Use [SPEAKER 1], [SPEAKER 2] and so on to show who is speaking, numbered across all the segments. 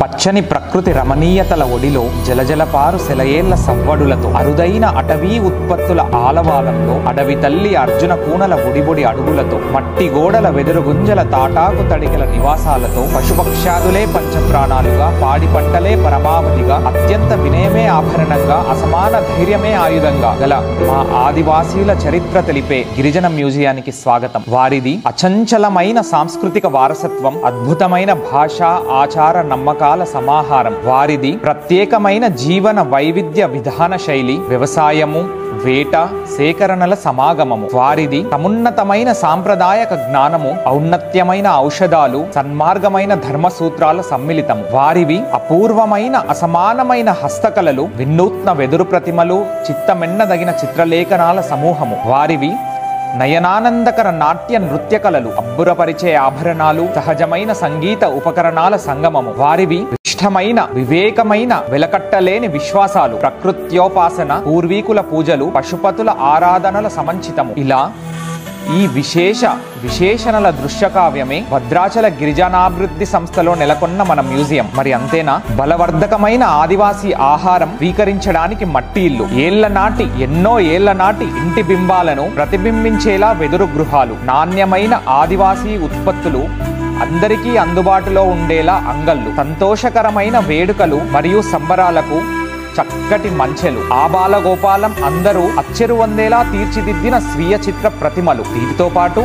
[SPEAKER 1] పచ్చని ప్రకృతి రమణీయతల ఒడిలో జలజలపారు సెలయేళ్ల సవ్వడులతో అరుదైన అటవీ ఉత్పత్తుల ఆలవాలంలో అడవి తల్లి అర్జున కూనల బుడిబుడి అడుగులతో మట్టి గోడల వెదురు గుంజల తాటాకు తడికల నివాసాలతో పశుపక్ష్యాదులే పంచప్రాణాలుగా పాడి పంటలే పరమావధిగా అత్యంత వినయమే ఆభరణంగా అసమాన ధైర్యమే ఆయుధంగా గల మా ఆదివాసీల చరిత్ర తెలిపే గిరిజన మ్యూజియానికి స్వాగతం. వారిది అచంచలమైన సాంస్కృతిక వారసత్వం, అద్భుతమైన భాష, ఆచార, నమ్మకాల సమాహారం. వారిది ప్రత్యేకమైన జీవన వైవిధ్య విధాన శైలి, వ్యవసాయము, వేట, సేకరణల సమాగమము. వారిది సమున్నతమైన సాంప్రదాయక జ్ఞానము, ఔన్నత్యమైన ఔషధాలు, సన్మార్గమైన ధర్మ సూత్రాల సమ్మిళితము. వారివి అపూర్వమైన అసమానమైన హస్తకళలు, వినూత్న వెదురు ప్రతిమలు, చిత్తమెన్నదగిన చిత్రలేఖనాల సమూహము. వారివి నయనానందకర నాట్య నృత్య కళలు, అబ్బురపరిచే ఆభరణాలు, సహజమైన సంగీత ఉపకరణాల సంగమము. వారివి ఇష్టమైన వివేకమైన వెలకట్టలేని విశ్వాసాలు, ప్రకృత్యోపాసన, పూర్వీకుల పూజలు, పశుపతుల ఆరాధనల సమంచితము. ఇలా ఈ విశేషణల దృశ్యకావ్యమే భద్రాచల గిరిజనాభివృద్ధి సంస్థలో నెలకొన్న మన మ్యూజియం. మరి అంతేనా? బలవర్ధకమైన ఆదివాసీ ఆహారం స్వీకరించడానికి మట్టి ఇల్లు, ఎన్నో ఏళ్ల నాటి ఇంటి బింబాలను ప్రతిబింబించేలా వెదురు గృహాలు, నాణ్యమైన ఆదివాసీ ఉత్పత్తులు అందరికీ అందుబాటులో ఉండేలా అంగళ్ళు, సంతోషకరమైన వేడుకలు మరియు సంబరాలకు చక్కటి మంచెలు, ఆబాలగోపాలం అందరూ అచ్చెరు వందేలా తీర్చిదిద్దిన స్వీయ చిత్ర ప్రతిమలు. వీటితో పాటు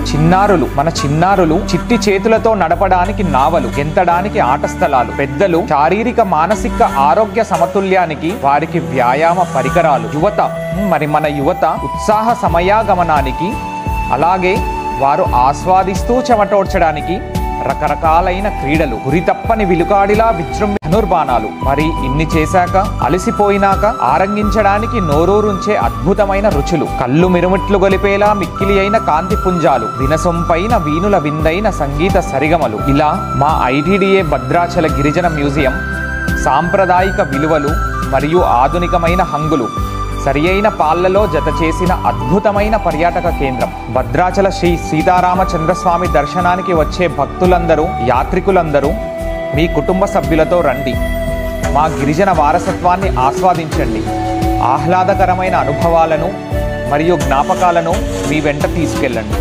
[SPEAKER 1] మన చిన్నారులు చిట్టి చేతులతో నడపడానికి నావలు, గెంతడానికి ఆట స్థలాలు, పెద్దలు శారీరక మానసిక ఆరోగ్య సమతుల్యానికి వారికి వ్యాయామ పరికరాలు, మన యువత ఉత్సాహ సమయాగమనానికి, అలాగే వారు ఆస్వాదిస్తూ చెమటోడ్చడానికి రకరకాలైన క్రీడలు, గురితప్పని విలుకాడిలా విజృంభి ధనుర్బాణాలు. మరి ఇన్ని చేశాక అలసిపోయినాక ఆరంగించడానికి నోరూరుంచే అద్భుతమైన రుచులు, కళ్ళు మిరుమిట్లు గొలిపేలా మిక్కిలి అయిన కాంతి పుంజాలు, వినసొంపైన వీణుల విందైన సంగీత సరిగమలు. ఇలా మా ఐటీడీఏ భద్రాచల గిరిజన మ్యూజియం సాంప్రదాయిక విలువలు మరియు ఆధునికమైన హంగులు సరియైన పాళ్లలో జత చేసిన అద్భుతమైన పర్యాటక కేంద్రం. భద్రాచల శ్రీ సీతారామచంద్రస్వామి దర్శనానికి వచ్చే భక్తులందరూ, యాత్రికులందరూ మీ కుటుంబ సభ్యులతో రండి. మా గిరిజన వారసత్వాన్ని ఆస్వాదించండి. ఆహ్లాదకరమైన అనుభవాలను మరియు జ్ఞాపకాలను మీ వెంట తీసుకెళ్ళండి.